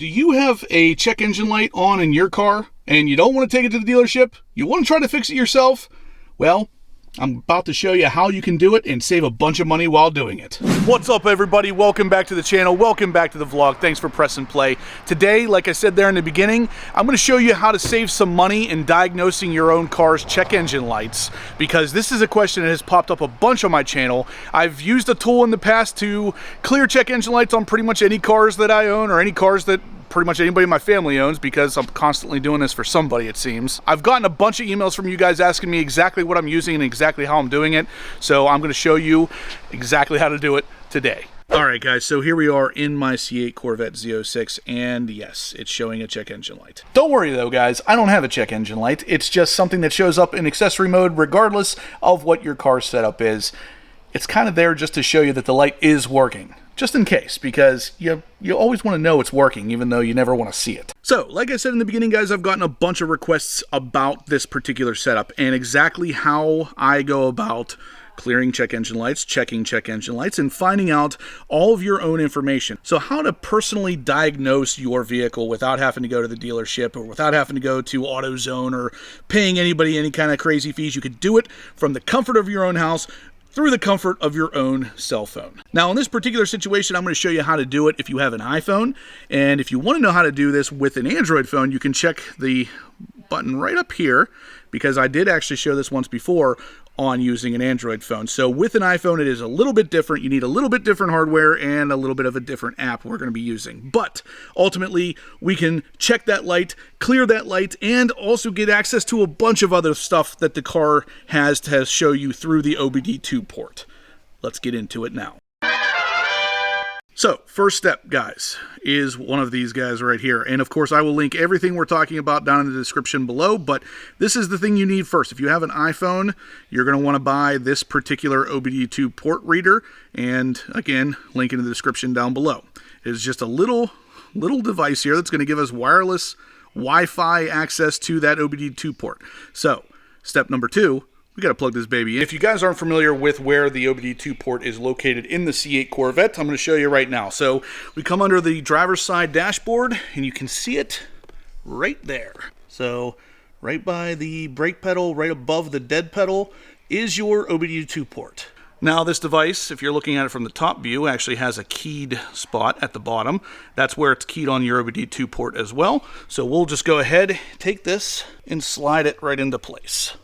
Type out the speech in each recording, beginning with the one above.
Do you have a check engine light on in your car and you don't want to take it to the dealership? You want to try to fix it yourself? Well, I'm about to show you how you can do it and save a bunch of money while doing it. What's up, everybody? Welcome back to the channel. Welcome back to the vlog. Thanks for pressing play. Today, like I said there in the beginning, I'm going to show you how to save some money in diagnosing your own car's check engine lights, because this is a question that has popped up a bunch on my channel. I've used a tool in the past to clear check engine lights on pretty much any cars that I own, or any cars that pretty much anybody in my family owns, because I'm constantly doing this for somebody, it seems. I've gotten a bunch of emails from you guys asking me exactly what I'm using and exactly how I'm doing it, so I'm going to show you exactly how to do it today. Alright guys, so here we are in my C8 Corvette Z06, and yes, it's showing a check engine light. Don't worry though guys, I don't have a check engine light. It's just something that shows up in accessory mode regardless of what your car's setup is. It's kind of there just to show you that the light is working. Just in case, because you always want to know it's working, even though you never want to see it. So, like I said in the beginning, guys, I've gotten a bunch of requests about this particular setup and exactly how I go about clearing check engine lights, checking check engine lights, and finding out all of your own information. So how to personally diagnose your vehicle without having to go to the dealership or without having to go to AutoZone or paying anybody any kind of crazy fees. You could do it from the comfort of your own house, through the comfort of your own cell phone. Now in this particular situation, I'm going to show you how to do it if you have an iPhone, and if you want to know how to do this with an Android phone, you can check the button right up here, because I did actually show this once before on using an Android phone. So with an iPhone, it is a little bit different. You need a little bit different hardware and a little bit of a different app we're going to be using. But ultimately, we can check that light, clear that light, and also get access to a bunch of other stuff that the car has to show you through the OBD2 port. Let's get into it now. So, first step, guys, is one of these guys right here. And of course, I will link everything we're talking about down in the description below, but this is the thing you need first. If you have an iPhone, you're going to want to buy this particular OBD2 port reader, and again, link in the description down below. It is just a little device here that's going to give us wireless Wi-Fi access to that OBD2 port. So, step number 2, we got to plug this baby in. If you guys aren't familiar with where the OBD2 port is located in the C8 Corvette, I'm going to show you right now. So we come under the driver's side dashboard, and you can see it right there. So right by the brake pedal, right above the dead pedal, is your OBD2 port. Now this device, if you're looking at it from the top view, actually has a keyed spot at the bottom. That's where it's keyed on your OBD2 port as well. So we'll just go ahead, take this, and slide it right into place.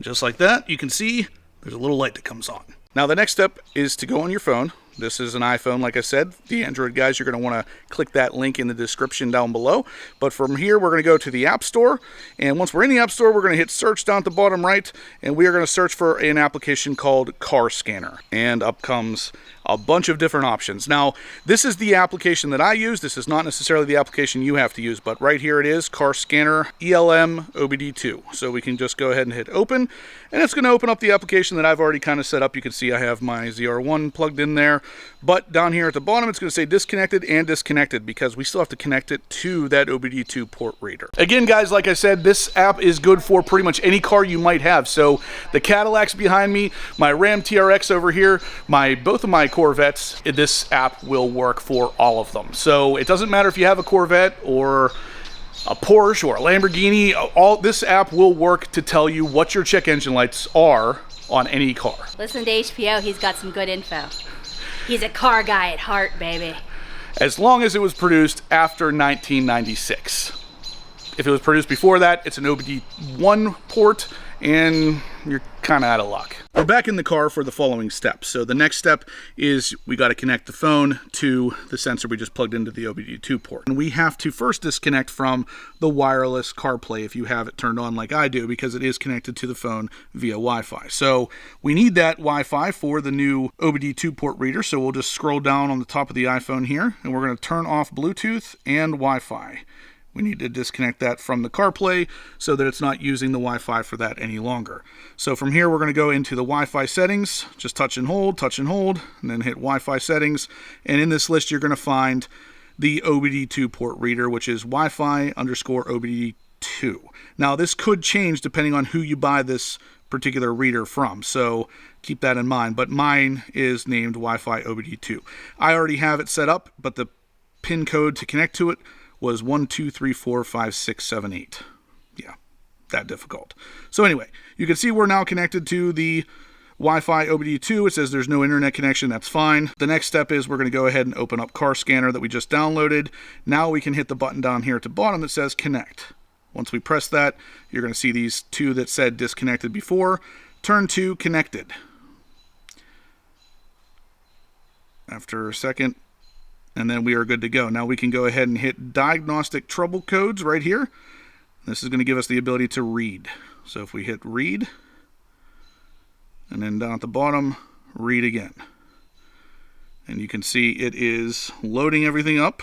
Just like that, you can see there's a little light that comes on. Now the next step is to go on your phone. This is an iPhone, like I said. The Android guys, you're going to want to click that link in the description down below. But from here, we're going to go to the App Store. And once we're in the App Store, we're going to hit search down at the bottom right. And we are going to search for an application called Car Scanner. And up comes a bunch of different options. Now, this is the application that I use. This is not necessarily the application you have to use. But right here it is, Car Scanner ELM OBD2. So we can just go ahead and hit open. And it's going to open up the application that I've already kind of set up. You can see I have my ZR1 plugged in there. But down here at the bottom, it's going to say disconnected and disconnected, because we still have to connect it to that OBD2 port reader. Again, guys, like I said, this app is good for pretty much any car you might have. So the Cadillacs behind me, my Ram TRX over here, both of my Corvettes, this app will work for all of them. So it doesn't matter if you have a Corvette or a Porsche or a Lamborghini, this app will work to tell you what your check engine lights are on any car. Listen to HPO, he's got some good info. He's a car guy at heart, baby. As long as it was produced after 1996. If it was produced before that, it's an OBD1 port, and you're kind of out of luck. We're back in the car for the following steps. So the next step is we got to connect the phone to the sensor we just plugged into the OBD2 port. And we have to first disconnect from the wireless CarPlay if you have it turned on like I do, because it is connected to the phone via Wi-Fi. So we need that Wi-Fi for the new OBD2 port reader. So we'll just scroll down on the top of the iPhone here, and we're going to turn off Bluetooth and Wi-Fi. We need to disconnect that from the CarPlay so that it's not using the Wi-Fi for that any longer. So from here, we're going to go into the Wi-Fi settings, just touch and hold, and then hit Wi-Fi settings. And in this list, you're going to find the OBD2 port reader, which is Wi-Fi _OBD2. Now, this could change depending on who you buy this particular reader from. So keep that in mind. But mine is named Wi-Fi OBD2. I already have it set up, but the pin code to connect to it was 12345678. Yeah, that difficult. So anyway, you can see we're now connected to the Wi-Fi OBD2. It says there's no internet connection. That's fine. The next step is we're going to go ahead and open up Car Scanner that we just downloaded. Now we can hit the button down here at the bottom that says connect. Once we press that, you're going to see these two that said disconnected before turn to connected. After a second, and then we are good to go. Now we can go ahead and hit diagnostic trouble codes right here. This is going to give us the ability to read. So if we hit read, and then down at the bottom, read again. And you can see it is loading everything up.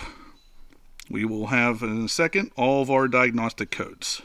We will have in a second all of our diagnostic codes,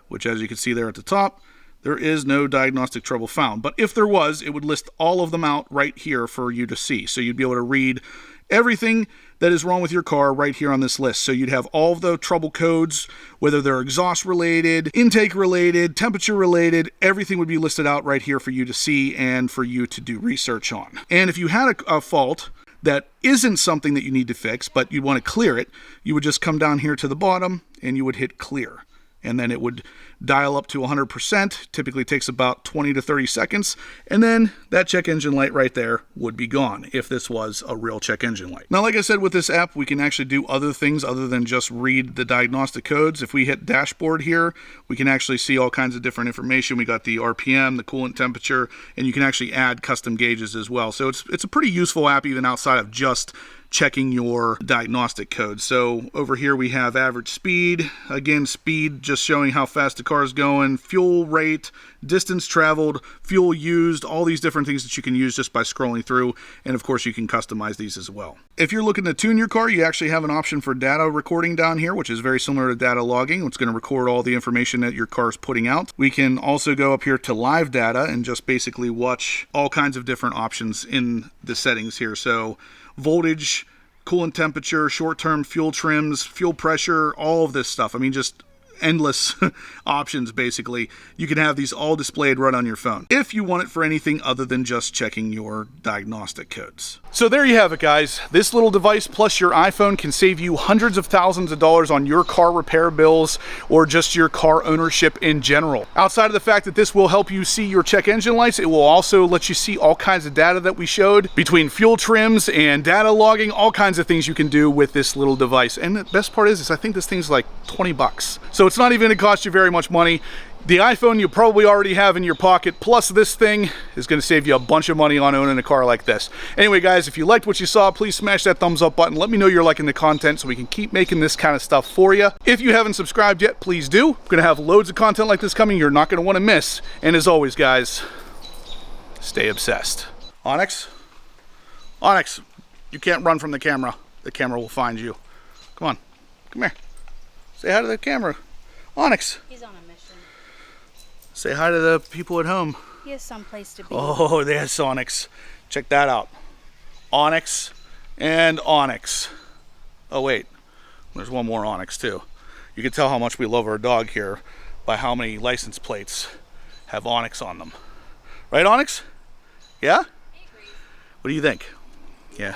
which as you can see there at the top, there is no diagnostic trouble found. But if there was, it would list all of them out right here for you to see. So you'd be able to read everything that is wrong with your car right here on this list. So you'd have all of the trouble codes, whether they're exhaust related, intake related, temperature related, everything would be listed out right here for you to see and for you to do research on. And if you had a fault that isn't something that you need to fix, but you want to clear it, you would just come down here to the bottom and you would hit clear. And then it would dial up to 100%, typically takes about 20 to 30 seconds, and then that check engine light right there would be gone if this was a real check engine light. Now, like I said, with this app, we can actually do other things other than just read the diagnostic codes. If we hit dashboard here, we can actually see all kinds of different information. We got the RPM, the coolant temperature, and you can actually add custom gauges as well. So it's a pretty useful app even outside of just checking your diagnostic code. So over here we have average speed. Again, speed just showing how fast the car is going, fuel rate, distance traveled, fuel used, all these different things that you can use just by scrolling through. And of course you can customize these as well. If you're looking to tune your car, you actually have an option for data recording down here, which is very similar to data logging. It's going to record all the information that your car is putting out. We can also go up here to live data and just basically watch all kinds of different options in the settings here. So voltage, coolant temperature, short-term fuel trims, fuel pressure, all of this stuff. I mean, just endless options, basically. You can have these all displayed right on your phone if you want it for anything other than just checking your diagnostic codes. So there you have it, guys. This little device plus your iPhone can save you hundreds of thousands of dollars on your car repair bills or just your car ownership in general. Outside of the fact that this will help you see your check engine lights, it will also let you see all kinds of data that we showed between fuel trims and data logging, all kinds of things you can do with this little device. And the best part is I think this thing's like 20 bucks. So it's not even going to cost you very much money. The iPhone you probably already have in your pocket, plus this thing is going to save you a bunch of money on owning a car like this. Anyway, guys, if you liked what you saw, please smash that thumbs up button. Let me know you're liking the content so we can keep making this kind of stuff for you. If you haven't subscribed yet, please do. I'm going to have loads of content like this coming you're not going to want to miss. And as always, guys, stay obsessed. Onyx? Onyx, you can't run from the camera. The camera will find you. Come on. Come here. Say hi to the camera. Onyx. He's on a mission. Say hi to the people at home. He has someplace to be. Oh, there's Onyx. Check that out. Onyx and Onyx. Oh, wait. There's one more Onyx, too. You can tell how much we love our dog here by how many license plates have Onyx on them. Right, Onyx? Yeah? What do you think? Yeah.